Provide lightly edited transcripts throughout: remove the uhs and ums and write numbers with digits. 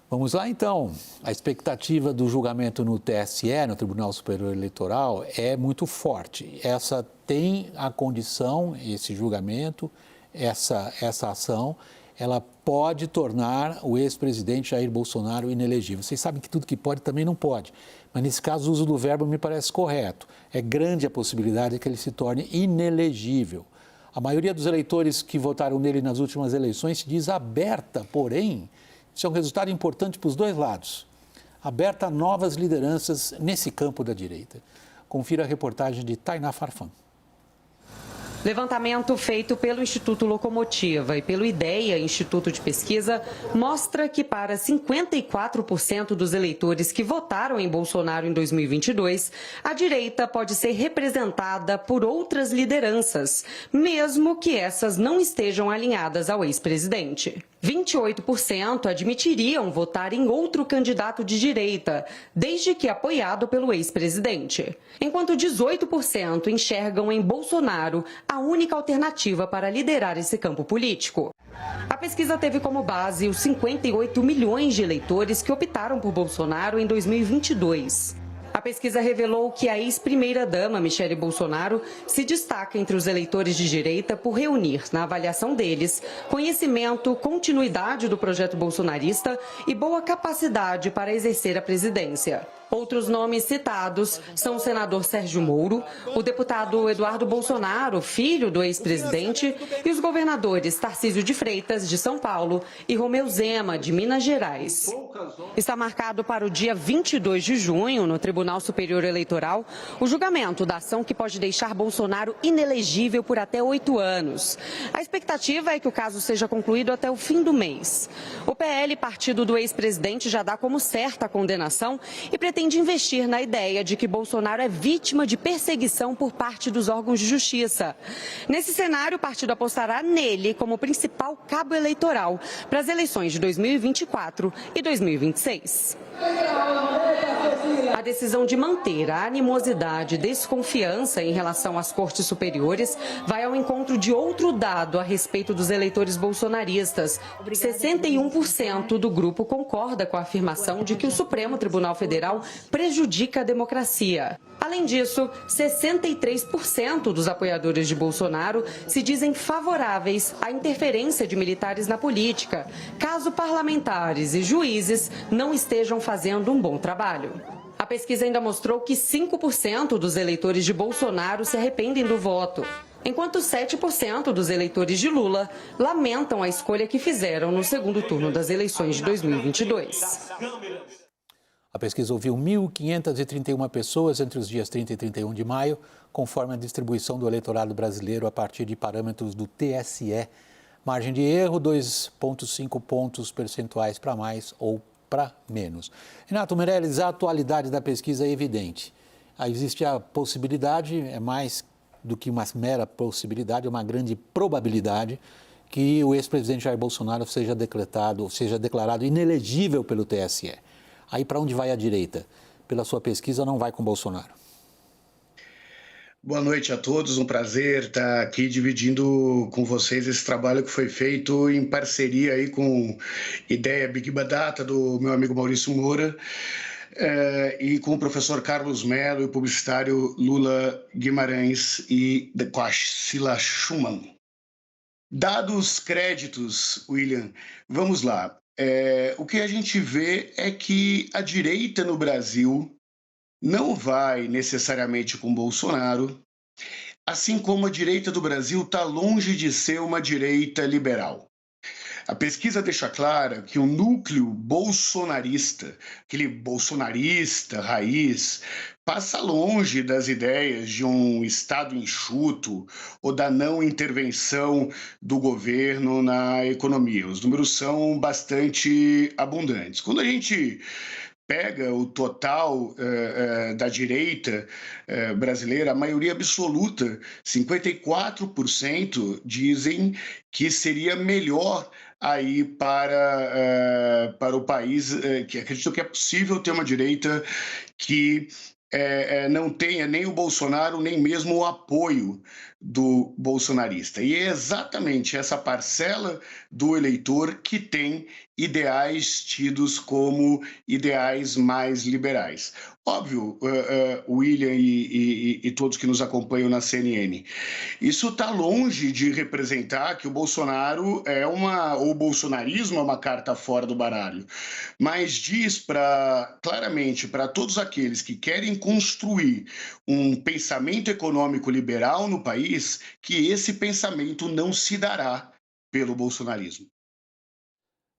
Vamos lá, então. A expectativa do julgamento no TSE, no Tribunal Superior Eleitoral, é muito forte. Essa tem a condição, esse julgamento, essa ação, ela pode tornar o ex-presidente Jair Bolsonaro inelegível. Vocês sabem que tudo que pode também não pode, mas nesse caso o uso do verbo me parece correto. É grande a possibilidade de que ele se torne inelegível. A maioria dos eleitores que votaram nele nas últimas eleições se diz aberta, porém, isso é um resultado importante para os dois lados. Aberta a novas lideranças nesse campo da direita. Confira a reportagem de Tainá Farfan. Levantamento feito pelo Instituto Locomotiva e pelo IDEA, Instituto de Pesquisa, mostra que para 54% dos eleitores que votaram em Bolsonaro em 2022, a direita pode ser representada por outras lideranças, mesmo que essas não estejam alinhadas ao ex-presidente. 28% admitiriam votar em outro candidato de direita, desde que apoiado pelo ex-presidente, enquanto 18% enxergam em Bolsonaro a única alternativa para liderar esse campo político. A pesquisa teve como base os 58 milhões de eleitores que optaram por Bolsonaro em 2022. A pesquisa revelou que a ex-primeira-dama, Michele Bolsonaro, se destaca entre os eleitores de direita por reunir, na avaliação deles, conhecimento, continuidade do projeto bolsonarista e boa capacidade para exercer a presidência. Outros nomes citados são o senador Sérgio Moro, o deputado Eduardo Bolsonaro, filho do ex-presidente, e os governadores Tarcísio de Freitas, de São Paulo, e Romeu Zema, de Minas Gerais. Está marcado para o dia 22 de junho, no Tribunal Superior Eleitoral, o julgamento da ação que pode deixar Bolsonaro inelegível por até 8 anos. A expectativa é que o caso seja concluído até o fim do mês. O PL, partido do ex-presidente, já dá como certa a condenação e pretende investir na ideia de que Bolsonaro é vítima de perseguição por parte dos órgãos de justiça. Nesse cenário, o partido apostará nele como principal cabo eleitoral para as eleições de 2024 e 2026. A decisão de manter a animosidade e desconfiança em relação às cortes superiores vai ao encontro de outro dado a respeito dos eleitores bolsonaristas. 61% do grupo concorda com a afirmação de que o Supremo Tribunal Federal prejudica a democracia. Além disso, 63% dos apoiadores de Bolsonaro se dizem favoráveis à interferência de militares na política, caso parlamentares e juízes não estejam fazendo um bom trabalho. A pesquisa ainda mostrou que 5% dos eleitores de Bolsonaro se arrependem do voto, enquanto 7% dos eleitores de Lula lamentam a escolha que fizeram no segundo turno das eleições de 2022. A pesquisa ouviu 1.531 pessoas entre os dias 30 e 31 de maio, conforme a distribuição do eleitorado brasileiro a partir de parâmetros do TSE. Margem de erro, 2,5 pontos percentuais para mais ou para menos. Renato Meirelles, a atualidade da pesquisa é evidente. Existe a possibilidade, é mais do que uma mera possibilidade, é uma grande probabilidade que o ex-presidente Jair Bolsonaro seja declarado inelegível pelo TSE. Aí para onde vai a direita? Pela sua pesquisa, não vai com Bolsonaro. Boa noite a todos, um prazer estar aqui dividindo com vocês esse trabalho que foi feito em parceria aí com Ideia Big Data, do meu amigo Maurício Moura, e com o professor Carlos Mello e o publicitário Lula Guimarães e com a Sila Schumann. Dados créditos, William, vamos lá. O que a gente vê é que a direita no Brasil não vai necessariamente com Bolsonaro, assim como a direita do Brasil está longe de ser uma direita liberal. A pesquisa deixa clara que o núcleo bolsonarista, aquele bolsonarista raiz, passa longe das ideias de um Estado enxuto ou da não intervenção do governo na economia. Os números são bastante abundantes. Quando a gente pega o total da direita brasileira, a maioria absoluta, 54%, dizem que seria melhor aí para o país, que acreditam que é possível ter uma direita que não tenha nem o Bolsonaro, nem mesmo o apoio do bolsonarista. E é exatamente essa parcela do eleitor que tem ideais tidos como ideais mais liberais. Óbvio, William e todos que nos acompanham na CNN, isso está longe de representar que o Bolsonaro ou o bolsonarismo é uma carta fora do baralho, mas diz claramente para todos aqueles que querem construir um pensamento econômico liberal no país que esse pensamento não se dará pelo bolsonarismo.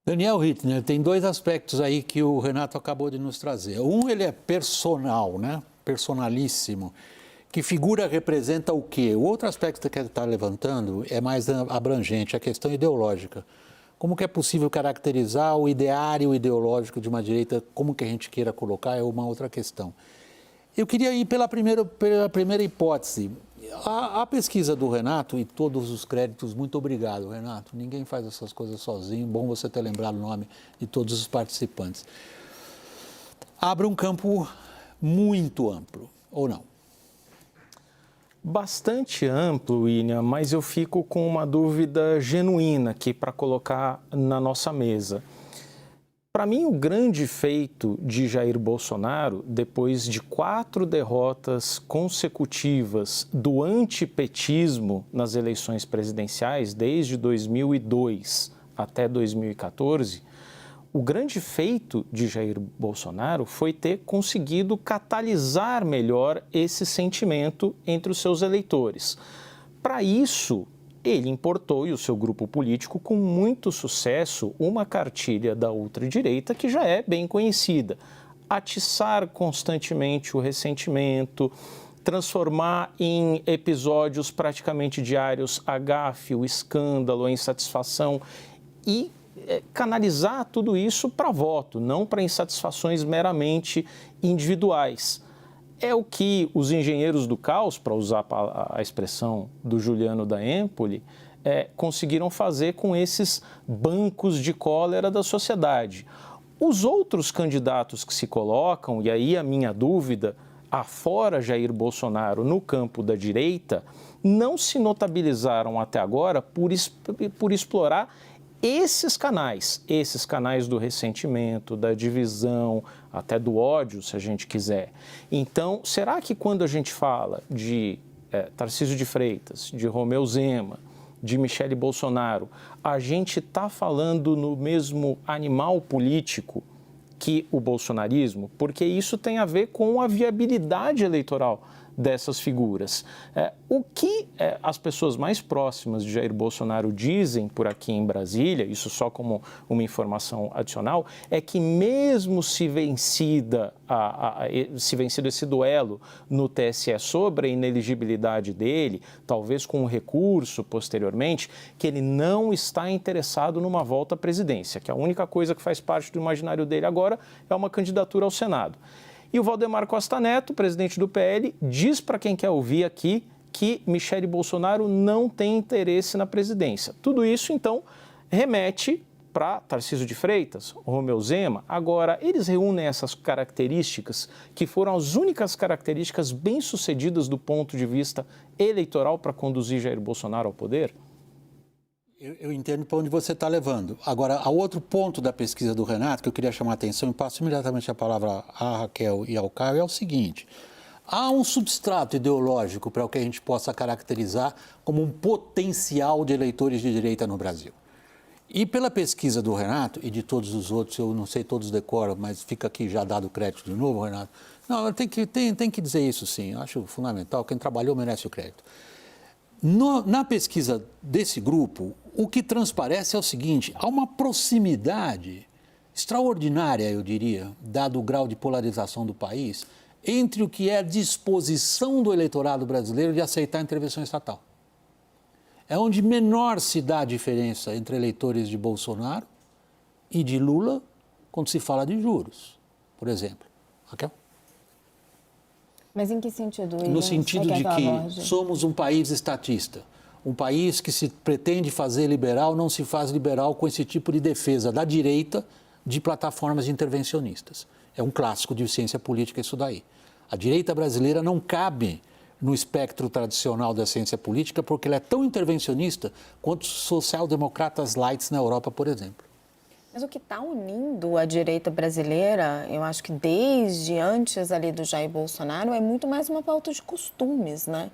Daniel Rittner, tem dois aspectos aí que o Renato acabou de nos trazer. Um, ele é personal, né? Personalíssimo. Que figura representa o quê? O outro aspecto que ele está levantando é mais abrangente, a questão ideológica. Como que é possível caracterizar o ideário ideológico de uma direita, como que a gente queira colocar, é uma outra questão. Eu queria ir pela primeira hipótese. A pesquisa do Renato, e todos os créditos, muito obrigado, Renato. Ninguém faz essas coisas sozinho, bom você ter lembrado o nome de todos os participantes. Abre um campo muito amplo, ou não? Bastante amplo, William, mas eu fico com uma dúvida genuína aqui para colocar na nossa mesa. Para mim, o grande feito de Jair Bolsonaro, depois de 4 derrotas consecutivas do antipetismo nas eleições presidenciais, desde 2002 até 2014, o grande feito de Jair Bolsonaro foi ter conseguido catalisar melhor esse sentimento entre os seus eleitores. Para isso, ele importou, e o seu grupo político, com muito sucesso, uma cartilha da ultradireita que já é bem conhecida. Atiçar constantemente o ressentimento, transformar em episódios praticamente diários a gafe, o escândalo, a insatisfação e canalizar tudo isso para voto, não para insatisfações meramente individuais. É o que os engenheiros do caos, para usar a expressão do Juliano da Empoli, conseguiram fazer com esses bancos de cólera da sociedade. Os outros candidatos que se colocam, e aí a minha dúvida, afora Jair Bolsonaro no campo da direita, não se notabilizaram até agora por explorar esses canais do ressentimento, da divisão, até do ódio, se a gente quiser. Então, será que quando a gente fala de Tarcísio de Freitas, de Romeu Zema, de Michele Bolsonaro, a gente está falando no mesmo animal político que o bolsonarismo? Porque isso tem a ver com a viabilidade eleitoral dessas figuras. O que as pessoas mais próximas de Jair Bolsonaro dizem por aqui em Brasília, isso só como uma informação adicional, é que mesmo se vencido esse duelo no TSE sobre a inelegibilidade dele, talvez com um recurso posteriormente, que ele não está interessado numa volta à presidência, que a única coisa que faz parte do imaginário dele agora é uma candidatura ao Senado. E o Valdemar Costa Neto, presidente do PL, diz para quem quer ouvir aqui que Michele Bolsonaro não tem interesse na presidência. Tudo isso, então, remete para Tarcísio de Freitas, Romeu Zema. Agora, eles reúnem essas características que foram as únicas características bem-sucedidas do ponto de vista eleitoral para conduzir Jair Bolsonaro ao poder? Eu entendo para onde você está levando. Agora, há outro ponto da pesquisa do Renato que eu queria chamar a atenção, e passo imediatamente a palavra à Raquel e ao Caio, é o seguinte: há um substrato ideológico para o que a gente possa caracterizar como um potencial de eleitores de direita no Brasil. E pela pesquisa do Renato e de todos os outros, eu não sei todos decoram, mas fica aqui já dado o crédito de novo, Renato. Não, tem que dizer isso sim, eu acho fundamental, quem trabalhou merece o crédito. Na pesquisa desse grupo, o que transparece é o seguinte: há uma proximidade extraordinária, eu diria, dado o grau de polarização do país, entre o que é a disposição do eleitorado brasileiro de aceitar a intervenção estatal. É onde menor se dá a diferença entre eleitores de Bolsonaro e de Lula quando se fala de juros, por exemplo. Raquel? Mas em que sentido? No sentido de que somos um país estatista, um país que se pretende fazer liberal, não se faz liberal com esse tipo de defesa da direita de plataformas intervencionistas. É um clássico de ciência política isso daí. A direita brasileira não cabe no espectro tradicional da ciência política, porque ela é tão intervencionista quanto os social-democratas lights na Europa, por exemplo. Mas o que está unindo a direita brasileira, eu acho que desde antes ali do Jair Bolsonaro, é muito mais uma pauta de costumes, né?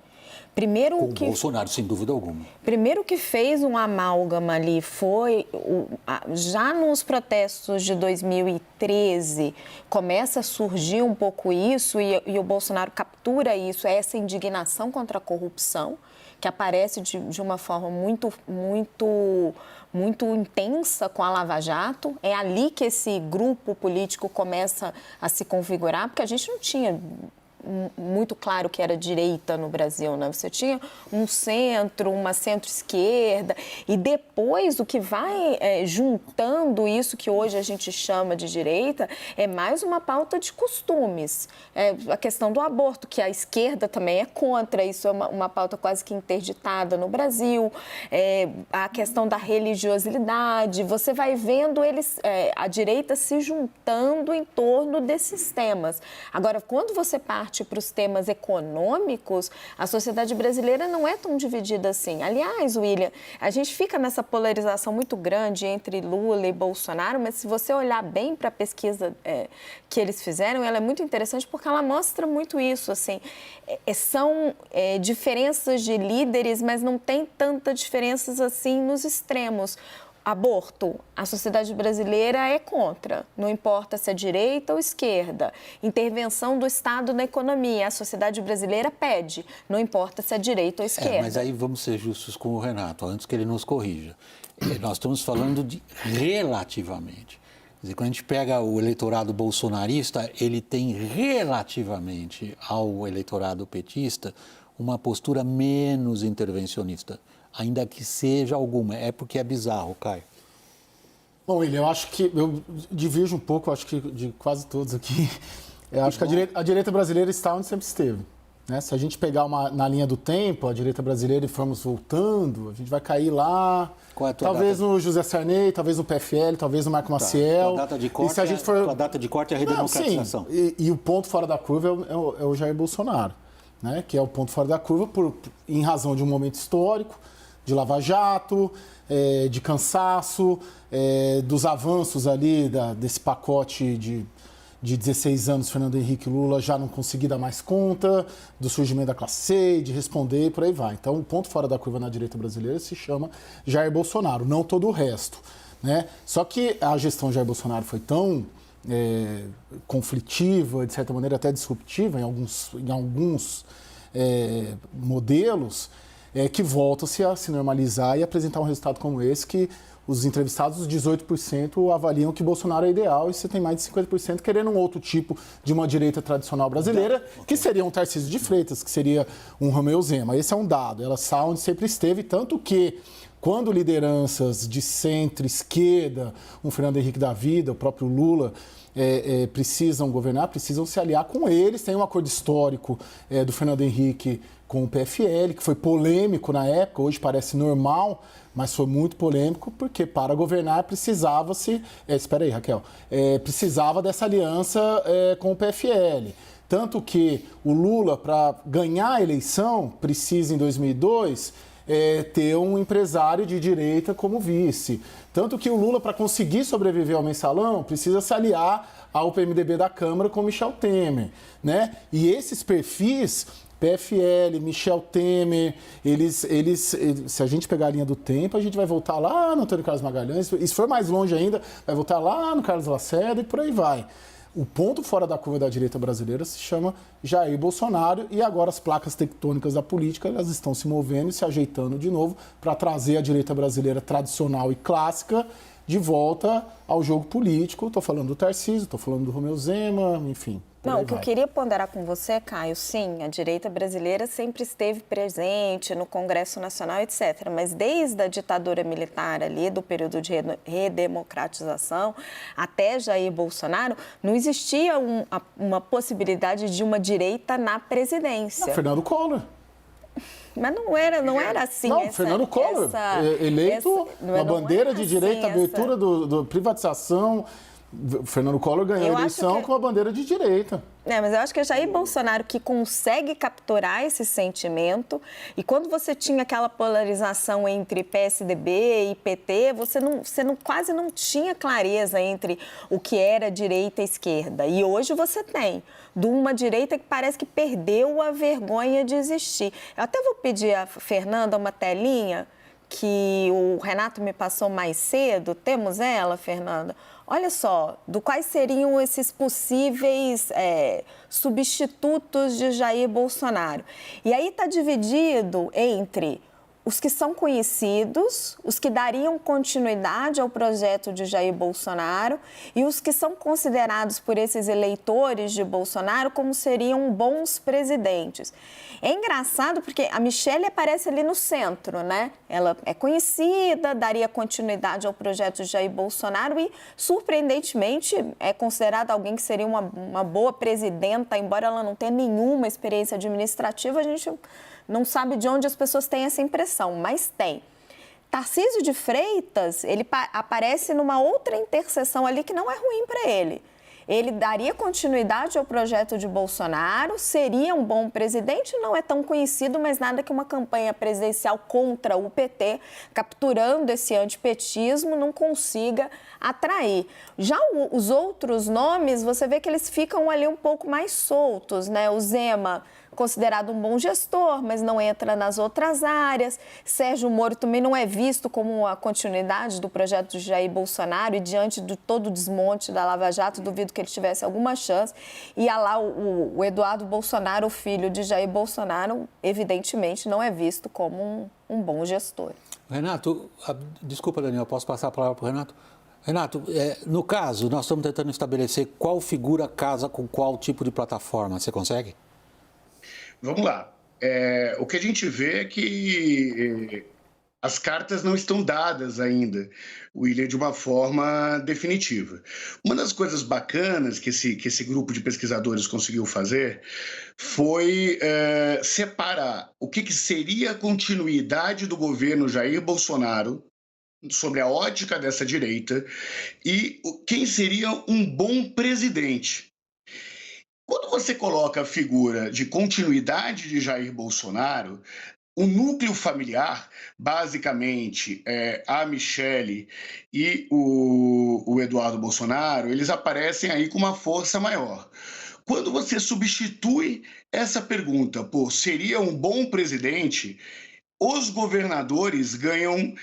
Primeiro Com que, o Bolsonaro, sem dúvida alguma. primeiro que fez um amálgama ali foi, já nos protestos de 2013, começa a surgir um pouco isso e o Bolsonaro captura isso, essa indignação contra a corrupção, que aparece de uma forma muito intensa com a Lava Jato. É ali que esse grupo político começa a se configurar, porque a gente não tinha muito claro que era direita no Brasil, né? Você tinha um centro, uma centro-esquerda, e depois o que vai juntando isso que hoje a gente chama de direita é mais uma pauta de costumes. A questão do aborto, que a esquerda também é contra, isso é uma pauta quase que interditada no Brasil, a questão da religiosidade, você vai vendo a direita se juntando em torno desses temas. Agora, quando você parte para os temas econômicos, a sociedade brasileira não é tão dividida assim. Aliás, William, a gente fica nessa polarização muito grande entre Lula e Bolsonaro, mas se você olhar bem para a pesquisa que eles fizeram, ela é muito interessante porque ela mostra muito isso. Assim, são diferenças de líderes, mas não tem tanta diferenças assim nos extremos. Aborto, a sociedade brasileira é contra, não importa se é direita ou esquerda. Intervenção do Estado na economia, a sociedade brasileira pede, não importa se é direita ou esquerda. Mas aí vamos ser justos com o Renato, antes que ele nos corrija. Nós estamos falando de relativamente. Quer dizer, quando a gente pega o eleitorado bolsonarista, ele tem relativamente ao eleitorado petista uma postura menos intervencionista. Ainda que seja alguma. É porque é bizarro, Caio. Bom, William, eu acho que eu divirjo um pouco, acho que de quase todos aqui. Eu acho que a direita brasileira está onde sempre esteve. Né? Se a gente pegar na linha do tempo, a direita brasileira e formos voltando, a gente vai cair lá, talvez no José Sarney, talvez no PFL, talvez no Marco Maciel. A data de corte, a data de corte é a redemocratização. E o ponto fora da curva é o Jair Bolsonaro, né? Que é o ponto fora da curva em razão de um momento histórico, de Lava Jato, de cansaço, dos avanços ali desse pacote de 16 anos, Fernando Henrique e Lula já não conseguir dar mais conta, do surgimento da classe C, de responder e por aí vai. Então, o ponto fora da curva na direita brasileira se chama Jair Bolsonaro, não todo o resto. Né? Só que a gestão de Jair Bolsonaro foi tão conflitiva, de certa maneira até disruptiva em alguns modelos, que volta-se a se normalizar e apresentar um resultado como esse, que os entrevistados, os 18%, avaliam que Bolsonaro é ideal e você tem mais de 50% querendo um outro tipo de uma direita tradicional brasileira, que seria um Tarcísio de Freitas, que seria um Romeu Zema. Esse é um dado, ela está onde sempre esteve, tanto que quando lideranças de centro-esquerda, um Fernando Henrique da vida, o próprio Lula, precisam governar, precisam se aliar com eles. Tem um acordo histórico do Fernando Henrique com o PFL, que foi polêmico na época, hoje parece normal, mas foi muito polêmico, porque para governar precisava-se... espera aí, Raquel. Precisava dessa aliança com o PFL. Tanto que o Lula, para ganhar a eleição, precisa, em 2002... ter um empresário de direita como vice. Tanto que o Lula, para conseguir sobreviver ao mensalão, precisa se aliar ao PMDB da Câmara com Michel Temer. Né? E esses perfis, PFL, Michel Temer, eles, se a gente pegar a linha do tempo, a gente vai voltar lá no Antônio Carlos Magalhães, e se for mais longe ainda, vai voltar lá no Carlos Lacerda e por aí vai. O ponto fora da curva da direita brasileira se chama Jair Bolsonaro e agora as placas tectônicas da política elas estão se movendo e se ajeitando de novo para trazer a direita brasileira tradicional e clássica de volta ao jogo político. Estou falando do Tarcísio, estou falando do Romeu Zema, enfim. Não, o que eu queria ponderar com você, Caio, sim, a direita brasileira sempre esteve presente no Congresso Nacional, etc. Mas desde a ditadura militar ali, do período de redemocratização, até Jair Bolsonaro, não existia uma possibilidade de uma direita na presidência. Não, Fernando Collor. Mas não era assim. Não, Fernando Collor, eleito, uma bandeira de direita, abertura da privatização, O Fernando Collor ganhou a eleição com a bandeira de direita. Mas eu acho que é Jair Bolsonaro que consegue capturar esse sentimento. E quando você tinha aquela polarização entre PSDB e PT, você quase não tinha clareza entre o que era direita e esquerda. E hoje você tem de uma direita que parece que perdeu a vergonha de existir. Eu até vou pedir a Fernanda uma telinha que o Renato me passou mais cedo. Temos ela, Fernanda? Olha só, quais seriam esses possíveis substitutos de Jair Bolsonaro. E aí está dividido entre os que são conhecidos, os que dariam continuidade ao projeto de Jair Bolsonaro e os que são considerados por esses eleitores de Bolsonaro como seriam bons presidentes. É engraçado porque a Michelle aparece ali no centro, né? Ela é conhecida, daria continuidade ao projeto de Jair Bolsonaro e, surpreendentemente, é considerada alguém que seria uma boa presidenta, embora ela não tenha nenhuma experiência administrativa, a gente não sabe de onde as pessoas têm essa impressão, mas tem. Tarcísio de Freitas, ele aparece numa outra interseção ali que não é ruim para ele. Ele daria continuidade ao projeto de Bolsonaro, seria um bom presidente, não é tão conhecido, mas nada que uma campanha presidencial contra o PT, capturando esse antipetismo, não consiga atrair. Já os outros nomes, você vê que eles ficam ali um pouco mais soltos, né? O Zema, considerado um bom gestor, mas não entra nas outras áreas. Sérgio Moro também não é visto como a continuidade do projeto de Jair Bolsonaro e diante de todo o desmonte da Lava Jato, duvido que ele tivesse alguma chance. E lá o Eduardo Bolsonaro, o filho de Jair Bolsonaro, evidentemente não é visto como um bom gestor. Renato, desculpa, Daniel, posso passar a palavra para o Renato? Renato, no caso, nós estamos tentando estabelecer qual figura casa com qual tipo de plataforma. Você consegue? Vamos lá. O que a gente vê é que as cartas não estão dadas ainda, William, de uma forma definitiva. Uma das coisas bacanas que esse grupo de pesquisadores conseguiu fazer foi separar o que seria a continuidade do governo Jair Bolsonaro sobre a ótica dessa direita e quem seria um bom presidente. Quando você coloca a figura de continuidade de Jair Bolsonaro, o núcleo familiar, basicamente, a Michelle e o Eduardo Bolsonaro, eles aparecem aí com uma força maior. Quando você substitui essa pergunta por seria um bom presidente, os governadores ganham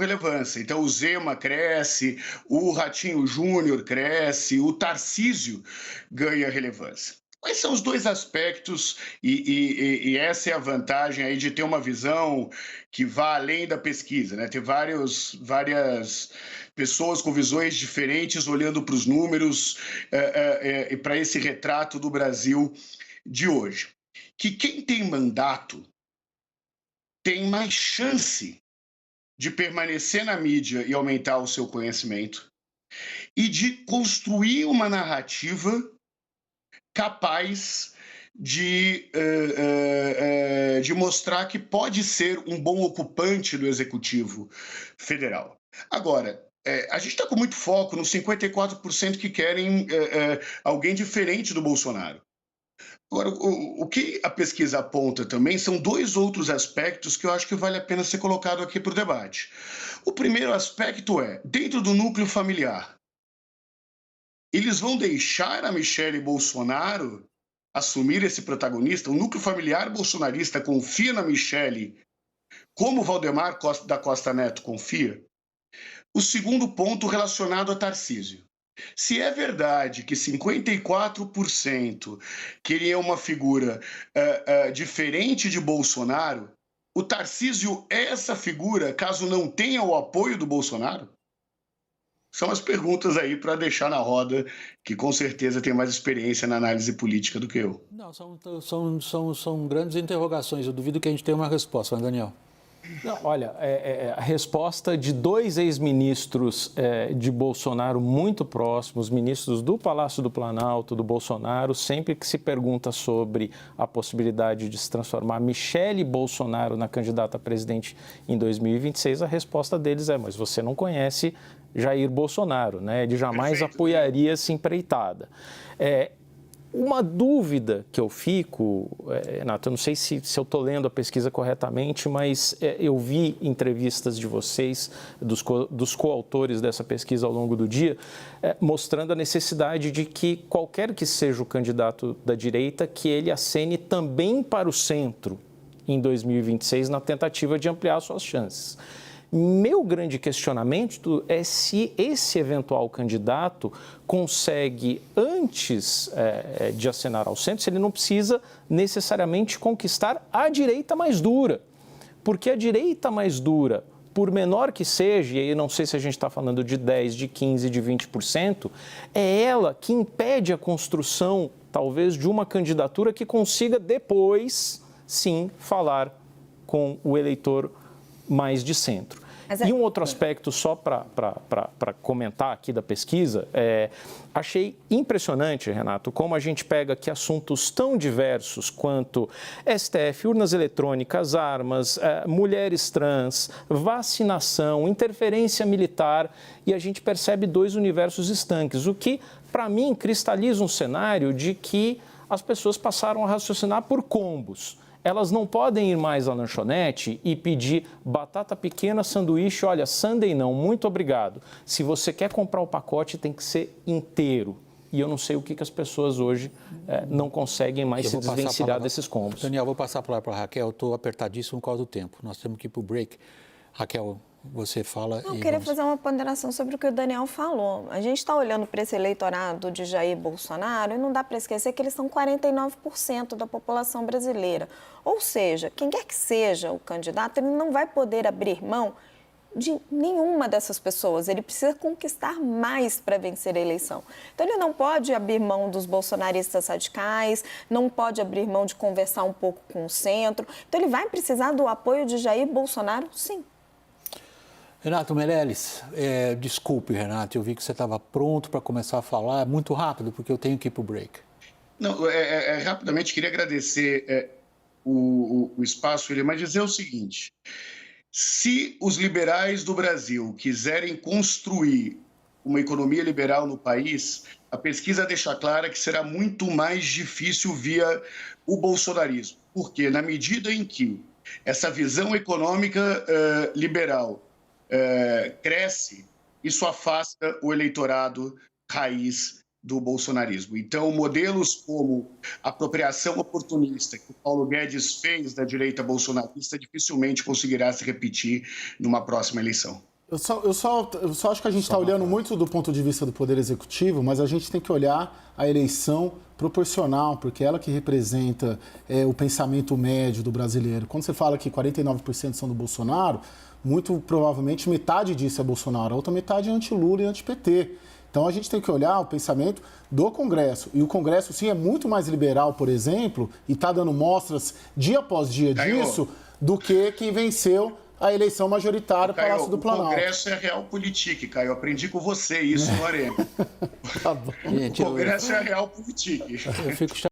relevância. Então, o Zema cresce, o Ratinho Júnior cresce, o Tarcísio ganha relevância. Quais são os dois aspectos, e essa é a vantagem aí de ter uma visão que vá além da pesquisa, né? Ter várias pessoas com visões diferentes olhando para os números e para esse retrato do Brasil de hoje. Que quem tem mandato tem mais chance de permanecer na mídia e aumentar o seu conhecimento e de construir uma narrativa capaz de mostrar que pode ser um bom ocupante do Executivo Federal. Agora, a gente está com muito foco nos 54% que querem alguém diferente do Bolsonaro. Agora, o que a pesquisa aponta também são dois outros aspectos que eu acho que vale a pena ser colocado aqui para o debate. O primeiro aspecto dentro do núcleo familiar, eles vão deixar a Michelle Bolsonaro assumir esse protagonista? O núcleo familiar bolsonarista confia na Michelle como Valdemar da Costa Neto confia? O segundo ponto relacionado a Tarcísio. Se é verdade que 54% queriam uma figura diferente de Bolsonaro, o Tarcísio é essa figura caso não tenha o apoio do Bolsonaro? São as perguntas aí para deixar na roda, que com certeza tem mais experiência na análise política do que eu. Não, são grandes interrogações. Eu duvido que a gente tenha uma resposta, né, Daniel? Não, olha, a resposta de dois ex-ministros de Bolsonaro muito próximos, ministros do Palácio do Planalto, do Bolsonaro, sempre que se pergunta sobre a possibilidade de se transformar Michelle Bolsonaro na candidata a presidente em 2026, a resposta deles mas você não conhece Jair Bolsonaro, né? Ele jamais apoiaria essa empreitada. Uma dúvida que eu fico, Renato, eu não sei se eu estou lendo a pesquisa corretamente, mas eu vi entrevistas de vocês, dos coautores dessa pesquisa ao longo do dia, mostrando a necessidade de que qualquer que seja o candidato da direita, que ele acene também para o centro em 2026, na tentativa de ampliar suas chances. Meu grande questionamento é se esse eventual candidato consegue, antes de acenar ao centro, se ele não precisa necessariamente conquistar a direita mais dura. Porque a direita mais dura, por menor que seja, e aí não sei se a gente está falando de 10%, de 15%, de 20%, é ela que impede a construção, talvez, de uma candidatura que consiga depois, sim, falar com o eleitor mais de centro. E um outro aspecto, só para comentar aqui da pesquisa, achei impressionante, Renato, como a gente pega aqui assuntos tão diversos quanto STF, urnas eletrônicas, armas, mulheres trans, vacinação, interferência militar, e a gente percebe dois universos estanques, o que, para mim, cristaliza um cenário de que as pessoas passaram a raciocinar por combos. Elas não podem ir mais à lanchonete e pedir batata pequena, sanduíche, olha, sundae não, muito obrigado. Se você quer comprar o pacote, tem que ser inteiro. E eu não sei o que as pessoas hoje não conseguem mais se desvencilhar desses combos. Daniel, vou passar a palavra para a Raquel, eu estou apertadíssimo por causa do tempo. Nós temos que ir para o break. Raquel, você fala. Eu queria fazer uma ponderação sobre o que o Daniel falou. A gente está olhando para esse eleitorado de Jair Bolsonaro e não dá para esquecer que eles são 49% da população brasileira. Ou seja, quem quer que seja o candidato, ele não vai poder abrir mão de nenhuma dessas pessoas. Ele precisa conquistar mais para vencer a eleição. Então, ele não pode abrir mão dos bolsonaristas radicais, não pode abrir mão de conversar um pouco com o centro. Então, ele vai precisar do apoio de Jair Bolsonaro, sim. Renato Meirelles, desculpe, Renato, eu vi que você estava pronto para começar a falar, muito rápido, porque eu tenho que ir para o break. Não, rapidamente, queria agradecer o espaço, mas dizer o seguinte, se os liberais do Brasil quiserem construir uma economia liberal no país, a pesquisa deixa clara que será muito mais difícil via o bolsonarismo, porque na medida em que essa visão econômica liberal cresce, isso afasta o eleitorado raiz do bolsonarismo. Então, modelos como a apropriação oportunista que o Paulo Guedes fez da direita bolsonarista dificilmente conseguirá se repetir numa próxima eleição. Eu só acho que a gente está olhando muito do ponto de vista do Poder Executivo, mas a gente tem que olhar a eleição proporcional, porque ela que representa o pensamento médio do brasileiro. Quando você fala que 49% são do Bolsonaro, muito provavelmente metade disso é Bolsonaro, a outra metade é anti-Lula e anti-PT. Então a gente tem que olhar o pensamento do Congresso. E o Congresso, sim, é muito mais liberal, por exemplo, e está dando mostras dia após dia disso, do que quem venceu a eleição majoritária para o Palácio do Planalto. O Congresso é realpolitik, Caio. Eu aprendi com você isso no Arena. Tá bom. O Congresso é realpolitik. Eu fico